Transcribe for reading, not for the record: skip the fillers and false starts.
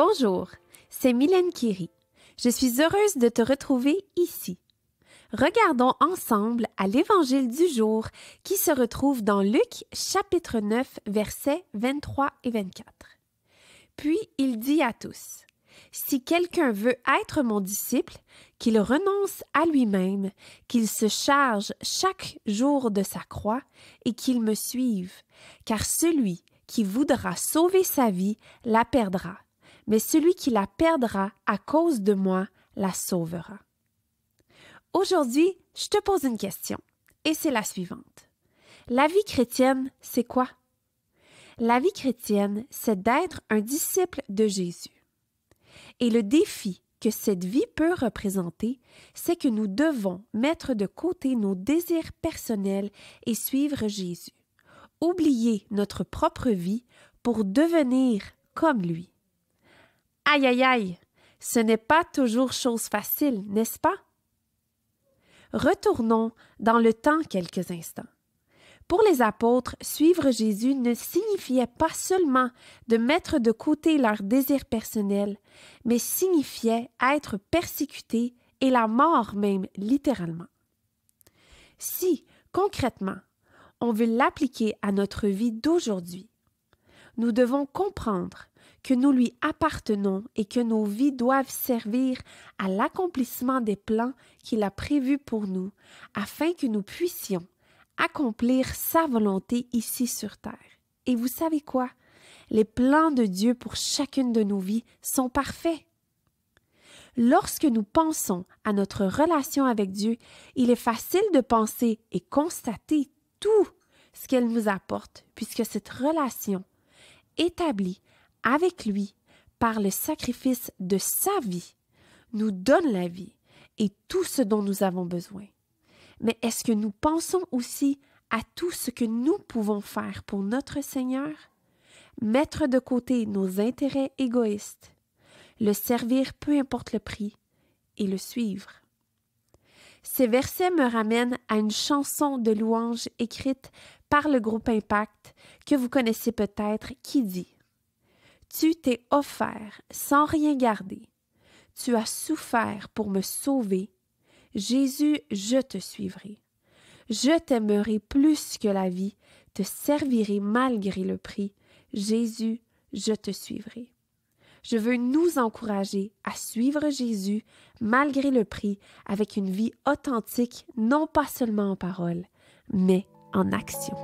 Bonjour, c'est Mylène Kéry. Je suis heureuse de te retrouver ici. Regardons ensemble à l'Évangile du jour qui se retrouve dans Luc chapitre 9 versets 23 et 24. Puis il dit à tous, « Si quelqu'un veut être mon disciple, qu'il renonce à lui-même, qu'il se charge chaque jour de sa croix et qu'il me suive, car celui qui voudra sauver sa vie la perdra, mais celui qui la perdra à cause de moi la sauvera. » Aujourd'hui, je te pose une question, et c'est la suivante. La vie chrétienne, c'est quoi? La vie chrétienne, c'est d'être un disciple de Jésus. Et le défi que cette vie peut représenter, c'est que nous devons mettre de côté nos désirs personnels et suivre Jésus. Oublier notre propre vie pour devenir comme lui. Aïe, aïe, aïe, ce n'est pas toujours chose facile, n'est-ce pas? Retournons dans le temps quelques instants. Pour les apôtres, suivre Jésus ne signifiait pas seulement de mettre de côté leurs désirs personnels, mais signifiait être persécutés et la mort même littéralement. Si, concrètement, on veut l'appliquer à notre vie d'aujourd'hui, nous devons comprendre que nous lui appartenons et que nos vies doivent servir à l'accomplissement des plans qu'il a prévus pour nous, afin que nous puissions accomplir sa volonté ici sur terre. Et vous savez quoi? Les plans de Dieu pour chacune de nos vies sont parfaits. Lorsque nous pensons à notre relation avec Dieu, il est facile de penser et constater tout ce qu'elle nous apporte, puisque cette relation établie avec lui par le sacrifice de sa vie nous donne la vie et tout ce dont nous avons besoin. Mais est-ce que nous pensons aussi à tout ce que nous pouvons faire pour notre Seigneur? Mettre de côté nos intérêts égoïstes, le servir peu importe le prix et le suivre. Ces versets me ramènent à une chanson de louange écrite par le groupe Impact que vous connaissez peut-être qui dit « Tu t'es offert sans rien garder, tu as souffert pour me sauver. Jésus, je te suivrai. Je t'aimerai plus que la vie, te servirai malgré le prix. Jésus, je te suivrai. » Je veux nous encourager à suivre Jésus malgré le prix avec une vie authentique, non pas seulement en parole, mais en action.